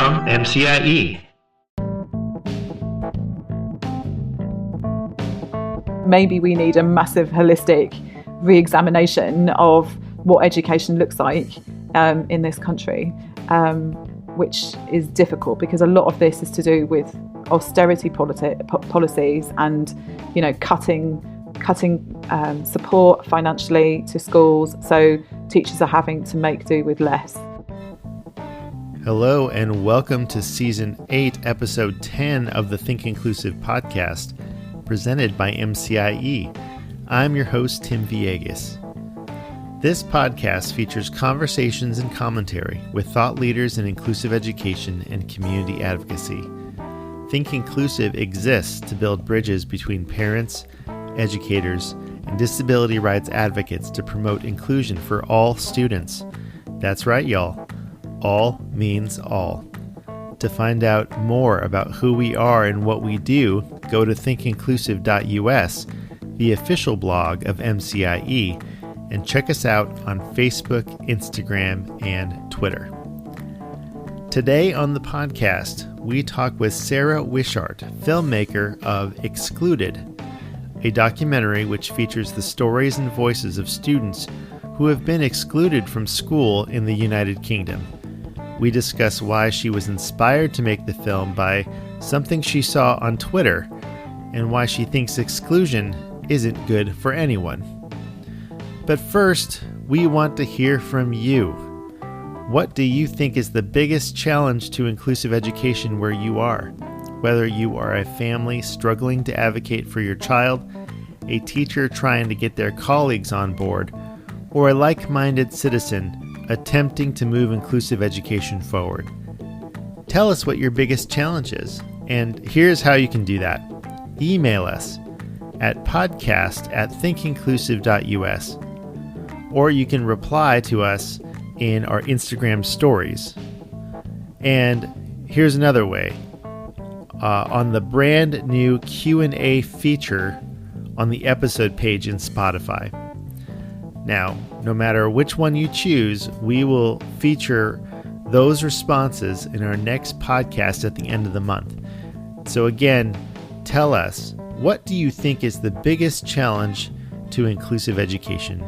from MCIE. Maybe we need a massive holistic re-examination of what education looks like in this country, which is difficult because a lot of this is to do with austerity policies and, cutting support financially to schools. So teachers are having to make do with less. Hello and welcome to Season 8, Episode 10 of the Think Inclusive podcast, presented by MCIE. I'm your host, Tim Villegas. This podcast features conversations and commentary with thought leaders in inclusive education and community advocacy. Think Inclusive exists to build bridges between parents, educators, and disability rights advocates to promote inclusion for all students. That's right, y'all. All means all. To find out more about who we are and what we do, go to thinkinclusive.us, the official blog of MCIE, and check us out on Facebook, Instagram, and Twitter. Today on the podcast, we talk with Sarah Wishart, filmmaker of Excluded, a documentary which features the stories and voices of students who have been excluded from school in the United Kingdom. We discuss why she was inspired to make the film by something she saw on Twitter and why she thinks exclusion isn't good for anyone. But first, we want to hear from you. What do you think is the biggest challenge to inclusive education where you are? Whether you are a family struggling to advocate for your child, a teacher trying to get their colleagues on board, or a like-minded citizen attempting to move inclusive education forward. Tell us what your biggest challenge is, and here's how you can do that. Email us at podcast@thinkinclusive.us, or you can reply to us in our Instagram stories. And here's another way. On the brand new Q&A feature on the episode page in Spotify. Now, no matter which one you choose, we will feature those responses in our next podcast at the end of the month. So again, tell us, what do you think is the biggest challenge to inclusive education?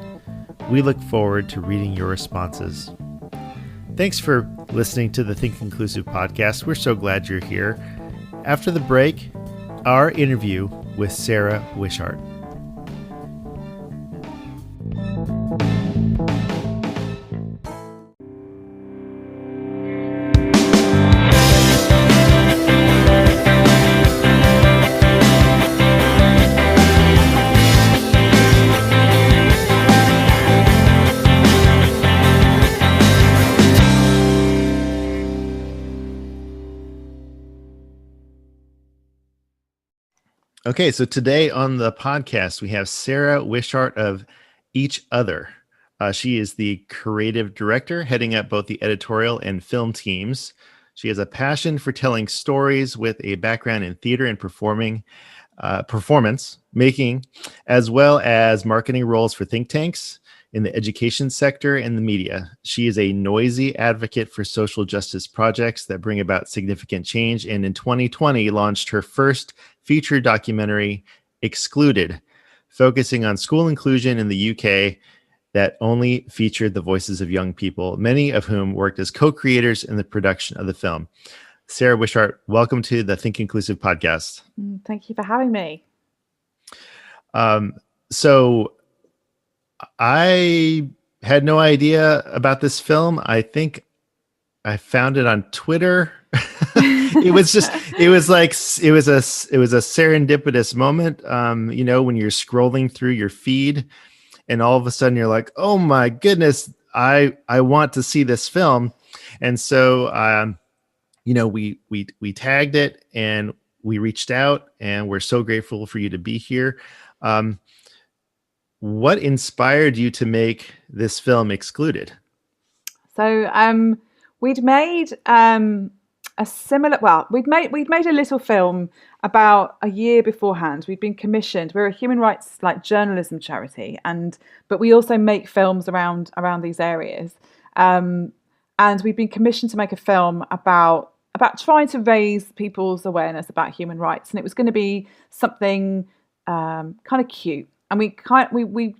We look forward to reading your responses. Thanks for listening to the Think Inclusive podcast. We're so glad you're here. After the break, our interview with Sarah Wishart. Okay, so today on the podcast, we have Sarah Wishart of EachOther. She is the creative director, heading up both the editorial and film teams. She has a passion for telling stories with a background in theater and performance making, as well as marketing roles for think tanks in the education sector and the media. She is a noisy advocate for social justice projects that bring about significant change, and in 2020 launched her first feature documentary, Excluded, focusing on school inclusion in the UK that only featured the voices of young people, many of whom worked as co-creators in the production of the film. Sarah Wishart, welcome to the Think Inclusive podcast. Thank you for having me. So I had no idea about this film. I think I found it on Twitter. It was a serendipitous moment. When you're scrolling through your feed and all of a sudden you're like, oh my goodness, I want to see this film. And so, we tagged it and we reached out, and we're so grateful for you to be here. What inspired you to make this film, Excluded? So we'd made we'd made a little film about a year beforehand. We'd been commissioned. We're a human rights journalism charity, but we also make films around these areas. And we'd been commissioned to make a film about about trying to raise people's awareness about human rights, and it was going to be something kind of cute. And we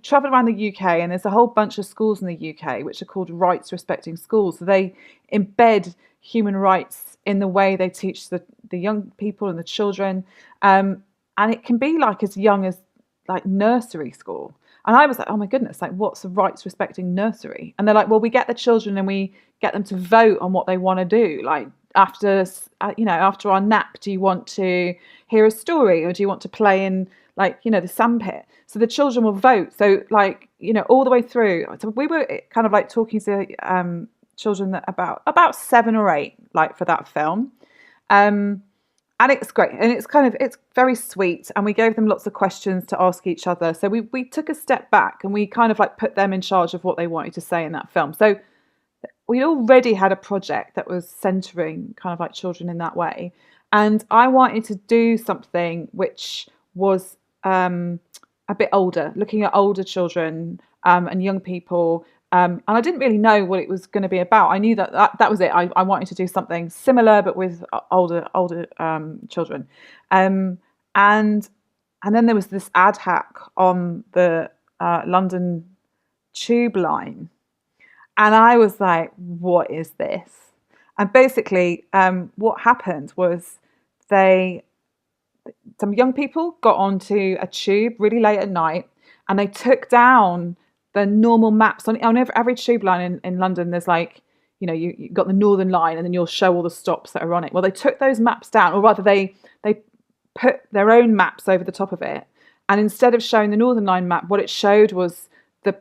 travelled around the UK, and there's a whole bunch of schools in the UK which are called rights respecting schools. So they embed human rights in the way they teach the young people and the children, and it can be like as young as like nursery school. And I was like, oh my goodness, like what's a rights respecting nursery? And they're like, well, we get the children and we get them to vote on what they want to do. Like after our nap, do you want to hear a story, or do you want to play in like, the sandpit? So the children will vote. So like, all the way through. So we were kind of like talking to children that about 7 or 8, like for that film. And it's great, and it's very sweet, and we gave them lots of questions to ask each other. So we took a step back, and we kind of like put them in charge of what they wanted to say in that film. So we already had a project that was centering kind of like children in that way, and I wanted to do something which was a bit older, looking at older children and young people. And I didn't really know what it was going to be about. I knew that was it. I wanted to do something similar, but with older children. And then there was this ad hoc on the London Tube line. And I was like, what is this? And basically what happened was some young people got onto a tube really late at night, and they took down the normal maps on every tube line in London. There's like, you've got the Northern Line, and then you'll show all the stops that are on it. Well, they took those maps down, or rather they put their own maps over the top of it. And instead of showing the Northern Line map, what it showed was the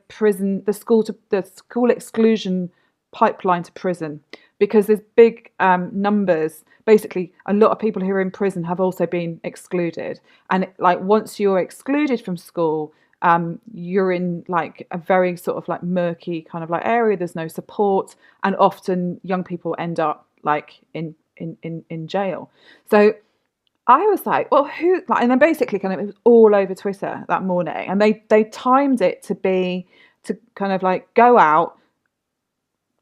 school exclusion pipeline to prison, because there's big numbers. Basically, a lot of people who are in prison have also been excluded. And like once you're excluded from school, you're in like a very sort of like murky kind of like area. There's no support, and often young people end up like in jail. So I was like, well, who? Like, and then basically, kind of, it was all over Twitter that morning, and they timed it to kind of like go out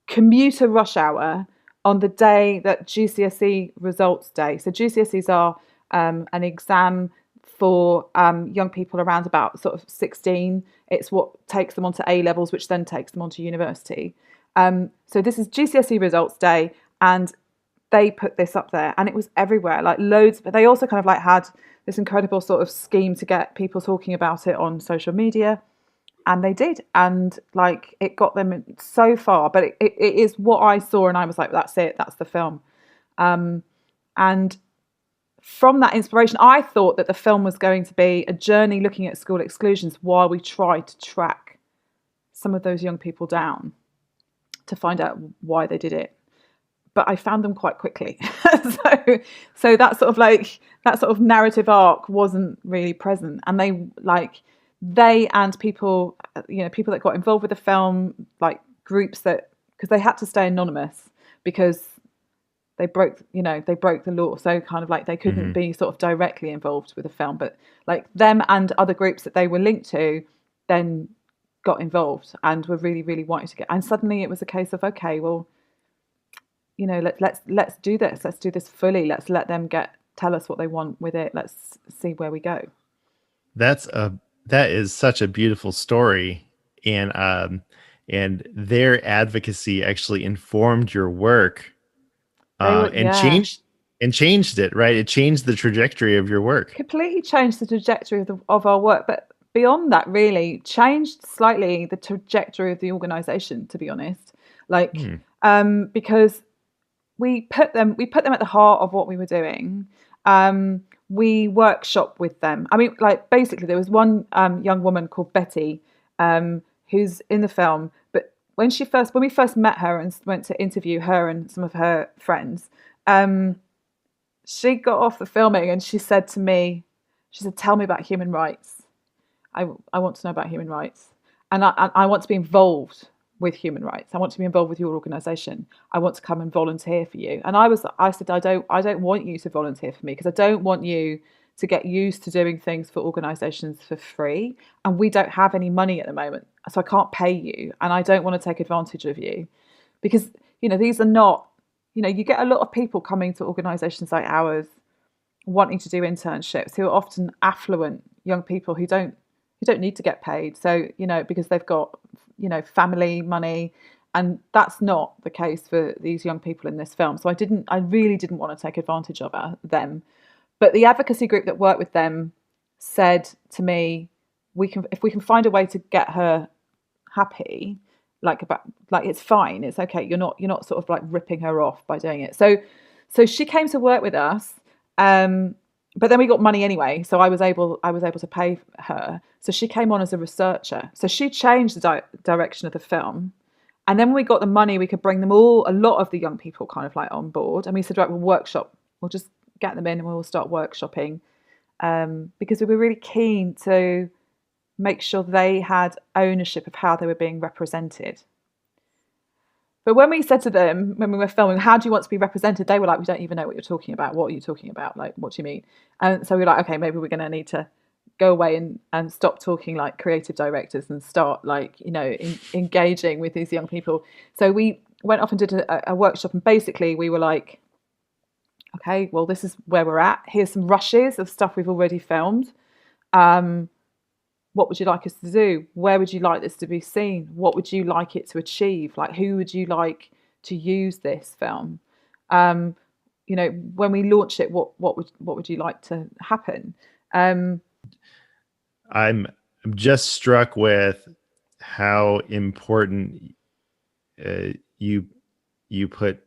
commuter rush hour on the day that GCSE results day. So GCSEs are an exam for young people around about sort of 16. It's what takes them onto A levels, which then takes them onto university. So this is GCSE results day, and they put this up there, and it was everywhere, like loads. But they also kind of like had this incredible sort of scheme to get people talking about it on social media, and they did, and like it got them so far. But it is what I saw, and I was like, that's it, that's the film. And from that inspiration, I thought that the film was going to be a journey looking at school exclusions while we tried to track some of those young people down to find out why they did it. But I found them quite quickly. so that sort of narrative arc wasn't really present. And they and people, people that got involved with the film, like groups because they had to stay anonymous because they broke the law. So kind of like they couldn't be sort of directly involved with the film, but like them and other groups that they were linked to then got involved and were really, really wanting to get. And suddenly it was a case of, okay, well, let's do this. Let's do this fully. Let's let them tell us what they want with it. Let's see where we go. That is such a beautiful story, and their advocacy actually informed your work. Changed it, right? It changed the trajectory of your work. Completely changed the trajectory of our work, but beyond that, really changed slightly the trajectory of the organisation. To be honest, because we put them at the heart of what we were doing. We workshop with them. I mean, like basically, there was one young woman called Betty, who's in the film, but when we first met her and went to interview her and some of her friends, she got off the filming and she said to me, tell me about human rights. I want to know about human rights. And I want to be involved with human rights. I want to be involved with your organisation. I want to come and volunteer for you. And I said, I don't want you to volunteer for me, because I don't want you to get used to doing things for organisations for free. And we don't have any money at the moment, so I can't pay you. And I don't want to take advantage of you, because, these are not, you get a lot of people coming to organisations like ours wanting to do internships who are often affluent young people who don't need to get paid. So, because they've got, family money, and that's not the case for these young people in this film. So I really didn't want to take advantage of them. But the advocacy group that worked with them said to me, if we can find a way to get her happy, like it's fine, it's okay. You're not sort of like ripping her off by doing it. So she came to work with us. But then we got money anyway, so I was able to pay her. So she came on as a researcher. So she changed the direction of the film. And then when we got the money, we could bring them a lot of the young people kind of like on board. And we said, right, we'll just get them in and we'll start workshopping. Because we were really keen to make sure they had ownership of how they were being represented. But when we said to them, when we were filming, how do you want to be represented? They were like, we don't even know what you're talking about. What are you talking about? Like, what do you mean? And so we were like, okay, maybe we're going to need to go away and stop talking like creative directors and start like, engaging with these young people. So we went off and did a workshop, and basically we were like, okay, well, this is where we're at. Here's some rushes of stuff we've already filmed. What would you like us to do? Where would you like this to be seen? What would you like it to achieve? Like, who would you like to use this film? When we launch it, what would you like to happen? I'm just struck with how important you put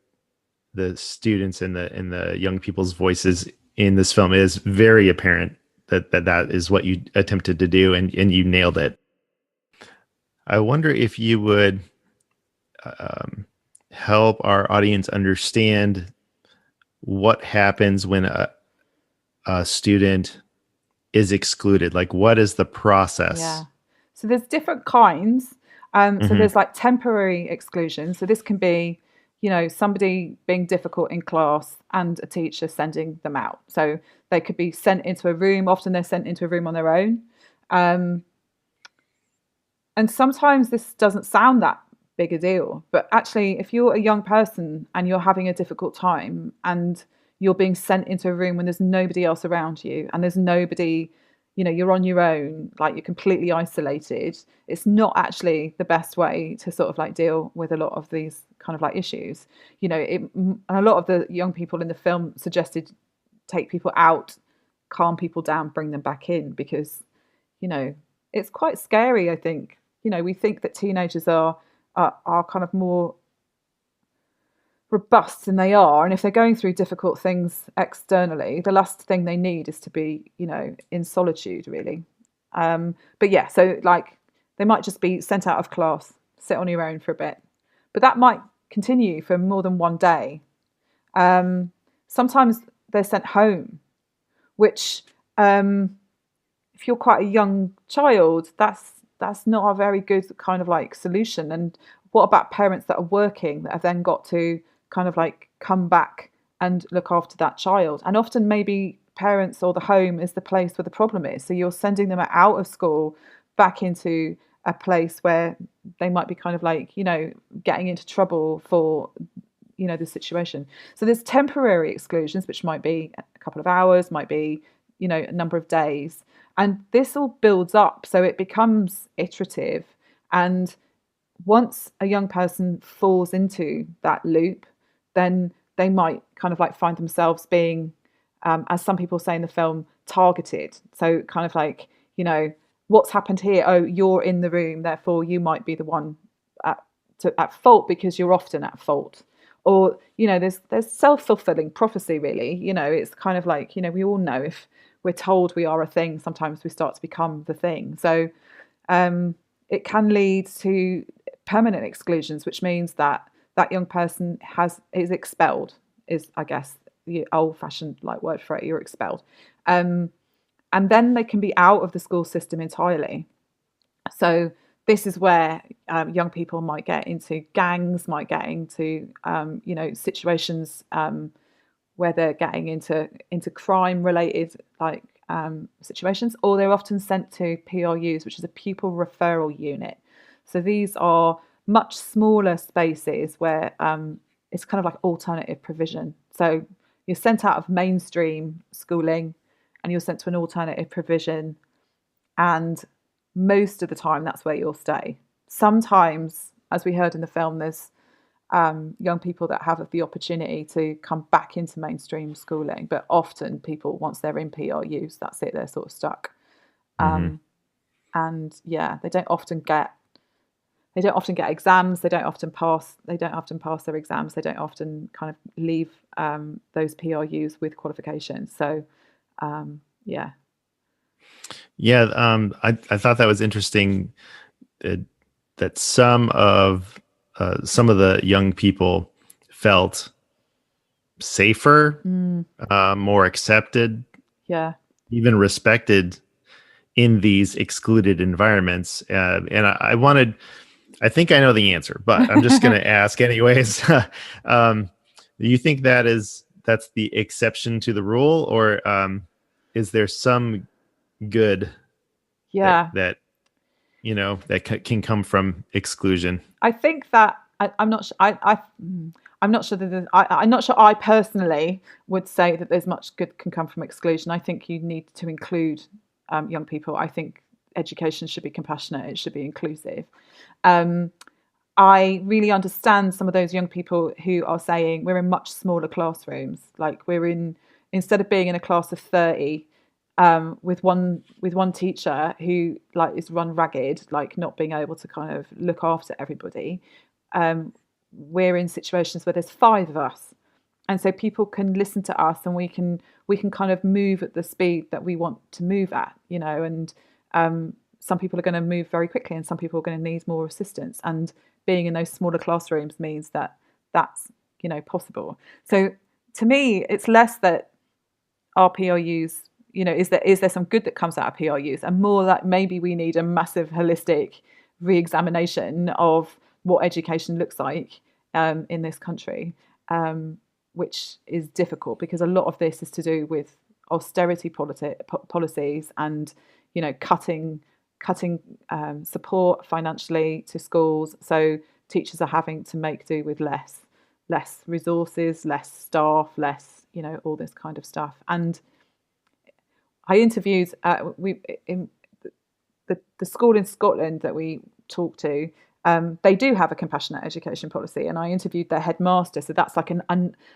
the students and the young people's voices in this film. It is very apparent that is what you attempted to do, and you nailed it. I wonder if you would help our audience understand what happens when a student is excluded. Like, what is the process? Yeah. So there's different kinds. So there's like temporary exclusion. So this can be, somebody being difficult in class and a teacher sending them out. So they could be sent into a room. Often they're sent into a room on their own. And sometimes this doesn't sound that big a deal. But actually, if you're a young person and you're having a difficult time and you're being sent into a room when there's nobody else around you and there's nobody, you're on your own, like you're completely isolated, it's not actually the best way to sort of like deal with a lot of these kind of like issues. And a lot of the young people in the film suggested take people out, calm people down, bring them back in, because, it's quite scary, I think. We think that teenagers are kind of more robust than they are, and if they're going through difficult things externally, the last thing they need is to be in solitude, really. But yeah, so like they might just be sent out of class, sit on your own for a bit, but that might continue for more than one day. Sometimes they're sent home, which if you're quite a young child, that's not a very good kind of like solution. And what about parents that are working that have then got to kind of like come back and look after that child? And often maybe parents or the home is the place where the problem is. So you're sending them out of school back into a place where they might be kind of like, getting into trouble for, the situation. So there's temporary exclusions, which might be a couple of hours, might be, a number of days. And this all builds up. So it becomes iterative. And once a young person falls into that loop, then they might kind of like find themselves being, as some people say in the film, targeted. So kind of like, what's happened here? Oh, you're in the room, therefore you might be the one at fault because you're often at fault. Or, there's self-fulfilling prophecy, really. It's kind of like, we all know if we're told we are a thing, sometimes we start to become the thing. So it can lead to permanent exclusions, which means that young person is expelled, is, I guess, the old-fashioned like word for it. You're expelled. And then they can be out of the school system entirely. So this is where young people might get into gangs, might get into situations where they're getting into crime-related like situations, or they're often sent to PRUs, which is a pupil referral unit. So these are much smaller spaces where it's kind of like alternative provision. So you're sent out of mainstream schooling and you're sent to an alternative provision, and most of the time that's where you'll stay. Sometimes, as we heard in the film, there's young people that have the opportunity to come back into mainstream schooling, but often people, once they're in PRUs, that's it, they're sort of stuck. And yeah, they don't often get exams. They don't often pass their exams. They don't often kind of leave those PRUs with qualifications. So yeah. I thought that was interesting, that some of the young people felt safer, more accepted, even respected in these excluded environments. And I think I know the answer, but I'm just going to ask anyways. Do you think that's the exception to the rule, or is there some good that can come from exclusion? I think that I'm not sure. I'm not sure that I'm not sure I personally would say that there's much good can come from exclusion. I think you need to include young people. I think education should be compassionate. It should be inclusive. I really understand some of those young people who are saying we're in much smaller classrooms. Like instead of being in a class of 30 with one teacher who like is run ragged, like not being able to kind of look after everybody. We're in situations where there's 5 of us, and so people can listen to us, and we can kind of move at the speed that we want to move at, and some people are going to move very quickly, and some people are going to need more assistance. And being in those smaller classrooms means that that's possible. So to me, it's less that our PRUs, is there some good that comes out of PRUs, and more that maybe we need a massive holistic re-examination of what education looks like in this country, which is difficult because a lot of this is to do with austerity policies and cutting support financially to schools. So teachers are having to make do with less resources, less staff, less all this kind of stuff. And I interviewed in the school in Scotland that we talked to. They do have a compassionate education policy, and I interviewed their headmaster. So that's like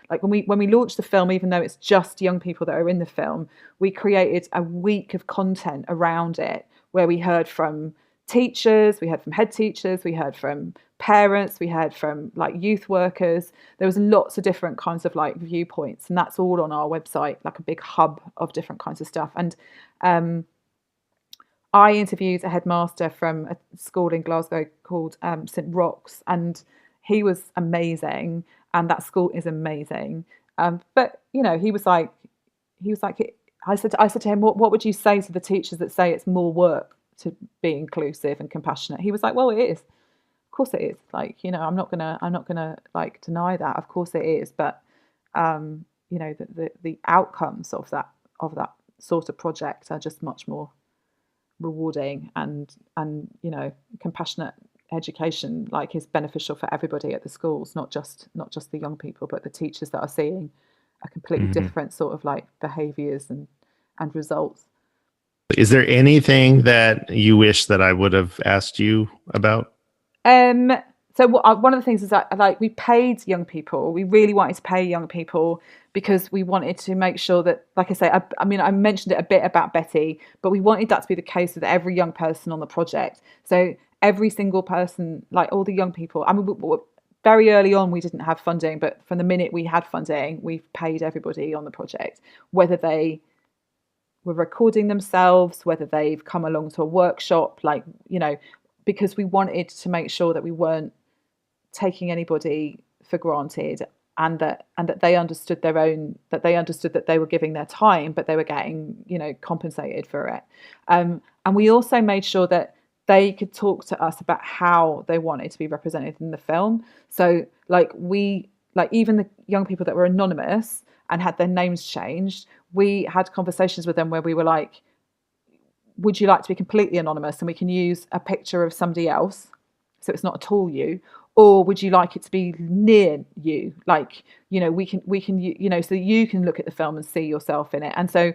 like when we launched the film, even though it's just young people that are in the film, we created a week of content around it where we heard from teachers, we heard from head teachers, we heard from parents, we heard from like youth workers. There was lots of different kinds of like viewpoints, and that's all on our website, like a big hub of different kinds of stuff. And I interviewed a headmaster from a school in Glasgow called St Roch's, and he was amazing, and that school is amazing. But he was like, I said to him, what would you say to the teachers that say it's more work to be inclusive and compassionate? He was like, well, it is. Of course it is. Like, I'm not gonna like deny that. Of course it is. But the outcomes of that sort of project are just much more rewarding, and compassionate education like is beneficial for everybody at the schools, not just the young people, but the teachers that are seeing a completely different sort of like behaviors and results. Is there anything that you wish that I would have asked you about? So one of the things is that like we paid young people. We really wanted to pay young people because we wanted to make sure that, like I say, I mean, I mentioned it a bit about Betty, but we wanted that to be the case with every young person on the project. So every single person, like all the young people, I mean, very early on we didn't have funding, but from the minute we had funding, we've paid everybody on the project, whether they were recording themselves, whether they've come along to a workshop, like, because we wanted to make sure that we weren't taking anybody for granted, and that they understood that they were giving their time, but they were getting compensated for it. And we also made sure that they could talk to us about how they wanted to be represented in the film. So even the young people that were anonymous and had their names changed, we had conversations with them where we were like, would you like to be completely anonymous and we can use a picture of somebody else, so it's not at all you? or would you like it to be near you? Like, we can, so you can look at the film and see yourself in it. And so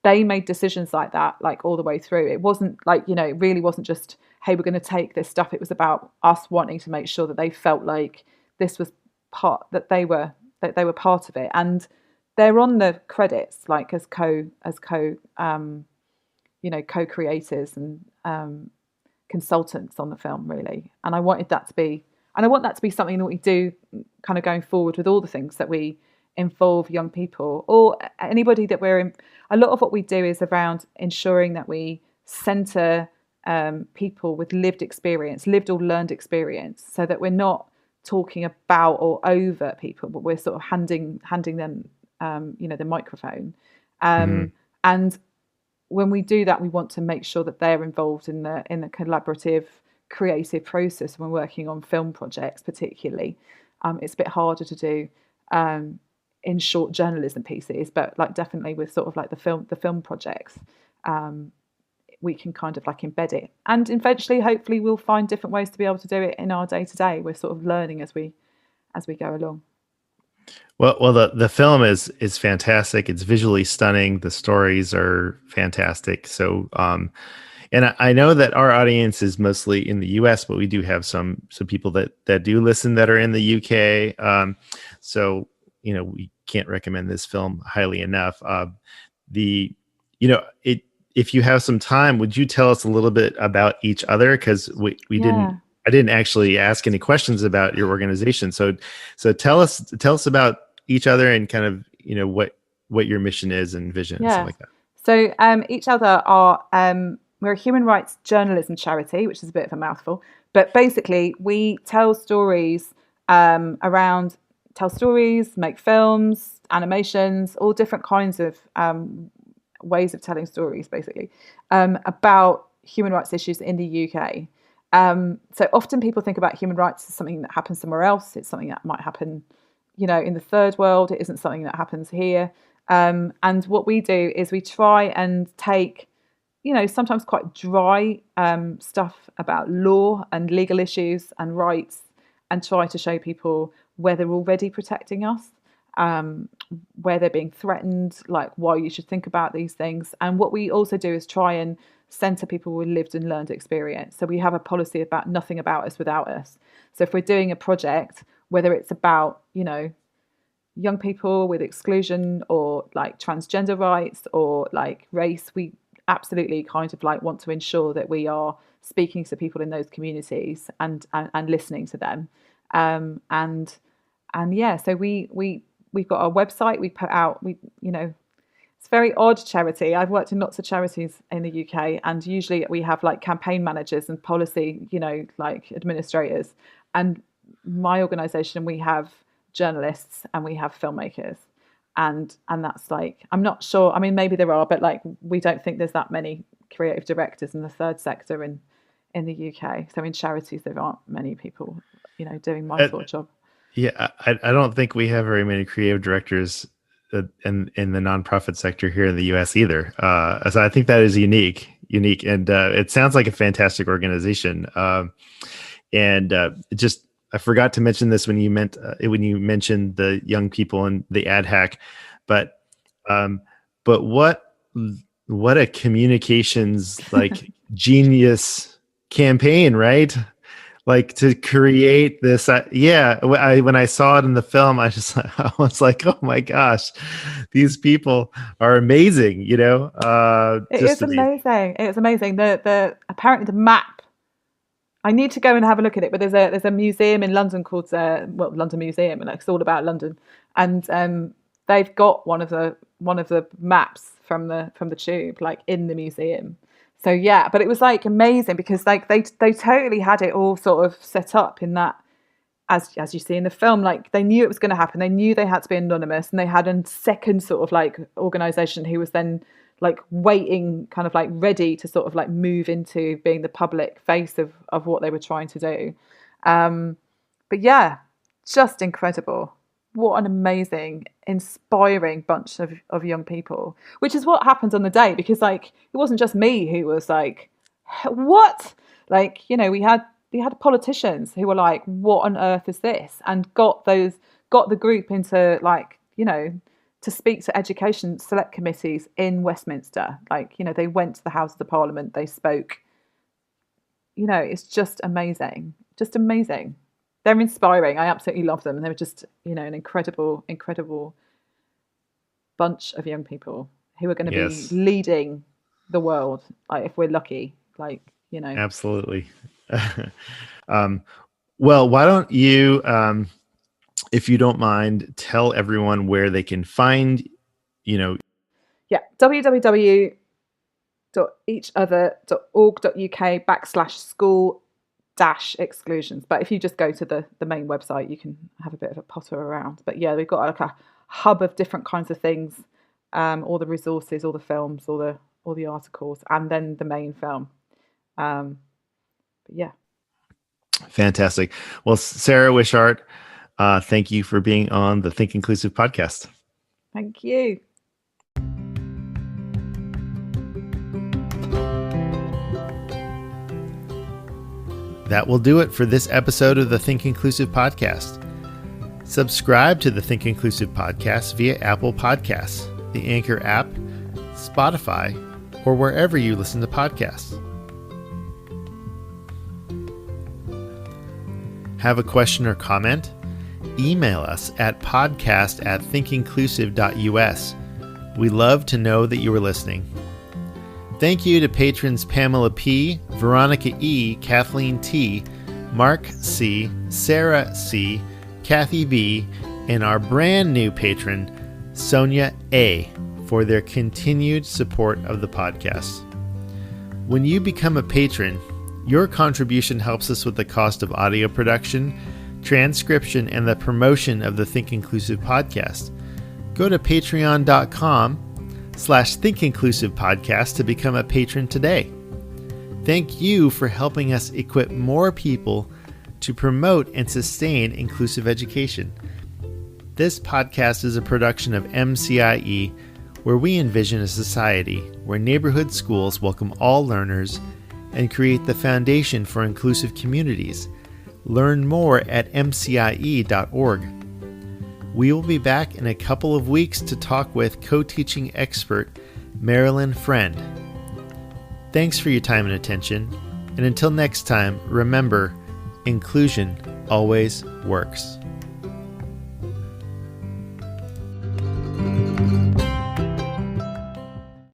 they made decisions like that, like all the way through. It wasn't like, it really wasn't just, hey, we're going to take this stuff. It was about us wanting to make sure that they felt like this was that they were part of it. And they're on the credits, like as co-creators and consultants on the film, really. And I want that to be something that we do kind of going forward with all the things that we involve young people or anybody that we're in. A lot of what we do is around ensuring that we center people with lived or learned experience, so that we're not talking about or over people, but we're sort of handing them the microphone. And when we do that, we want to make sure that they're involved in the collaborative creative process when working on film projects. Particularly it's a bit harder to do in short journalism pieces, but like definitely with sort of like the film projects, we can kind of like embed it, and eventually hopefully we'll find different ways to be able to do it in our day-to-day. We're sort of learning as we go along. Well, the film is fantastic. It's visually stunning. The stories are fantastic. So, and I know that our audience is mostly in the U.S., but we do have some people that do listen that are in the U.K. So, we can't recommend this film highly enough. If you have some time, would you tell us a little bit about EachOther? Because I didn't actually ask any questions about your organization. So tell us about EachOther and kind of, what your mission is and vision and stuff like that. So EachOther we're a human rights journalism charity, which is a bit of a mouthful, but basically we tell stories, make films, animations, all different kinds of ways of telling stories, basically, about human rights issues in the UK. So often people think about human rights as something that happens somewhere else. It's something that might happen, in the third world. It isn't something that happens here. And what we do is we try and take, sometimes quite dry stuff about law and legal issues and rights, and try to show people where they're already protecting us, where they're being threatened, like why you should think about these things. And what we also do is try and center people with lived and learned experience. So we have a policy about nothing about us without us. So if we're doing a project, whether it's about, young people with exclusion or like transgender rights or like race, we absolutely kind of like want to ensure that we are speaking to people in those communities and listening to them. So we've got our website. We put out, it's a very odd charity. I've worked in lots of charities in the UK, and usually we have like campaign managers and policy, like administrators. And my organisation, we have journalists and we have filmmakers, and that's like, I'm not sure. I mean, maybe there are, but like we don't think there's that many creative directors in the third sector in the UK. So in charities, there aren't many people, doing my sort of job. Yeah, I don't think we have very many creative directors in the nonprofit sector here in the U.S. either. So I think that is unique, and it sounds like a fantastic organization. I forgot to mention this when you mentioned the young people and the ad hack, but what a communications like genius campaign, right? Like to create this, when I saw it in the film, I was like, oh my gosh, these people are amazing, It is amazing. It's amazing. Apparently the map, I need to go and have a look at it, but there's a museum in London called London Museum, and it's all about London, and they've got one of the maps from the tube like in the museum. So yeah, but it was like amazing because like they totally had it all sort of set up in that, as you see in the film, like they knew it was going to happen. They knew they had to be anonymous, and they had a second sort of like organisation who was then like waiting, kind of like ready to sort of like move into being the public face of what they were trying to do. But yeah, just incredible. What an amazing, inspiring bunch of young people, which is what happened on the day, because like it wasn't just me who was like, what? Like, we had politicians who were like, what on earth is this? And got the group into, like, you know, to speak to education select committees in Westminster. Like, you know, they went to the Houses of Parliament, they spoke. You know, it's just amazing. Just amazing. They're inspiring. I absolutely love them. And they were just, you know, an incredible bunch of young people who are going to be leading the world, like, if we're lucky, like, you know. Absolutely. Well, why don't you, if you don't mind, tell everyone where they can find, you know. Yeah, www.eachother.org.uk/school-exclusions. But if you just go to the main website, you can have a bit of a potter around. But yeah, we've got like a hub of different kinds of things, all the resources, all the films, all the articles, and then the main film. But yeah. Fantastic. Well, Sarah Wishart, thank you for being on the Think Inclusive podcast. Thank you. That will do it for this episode of the Think Inclusive podcast. Subscribe to the Think Inclusive podcast via Apple Podcasts, the Anchor app, Spotify, or wherever you listen to podcasts. Have a question or comment? Email us at podcast@thinkinclusive.us. We love to know that you are listening. Thank you to patrons Pamela P., Veronica E., Kathleen T., Mark C., Sarah C., Kathy B., and our brand new patron, Sonia A., for their continued support of the podcast. When you become a patron, your contribution helps us with the cost of audio production, transcription, and the promotion of the Think Inclusive podcast. Go to patreon.com/thinkinclusivepodcast to become a patron today. Thank you for helping us equip more people to promote and sustain inclusive education. This podcast is a production of MCIE, where we envision a society where neighborhood schools welcome all learners and create the foundation for inclusive communities. Learn more at mcie.org. We will be back in a couple of weeks to talk with co-teaching expert Marilyn Friend. Thanks for your time and attention, and until next time, remember, inclusion always works.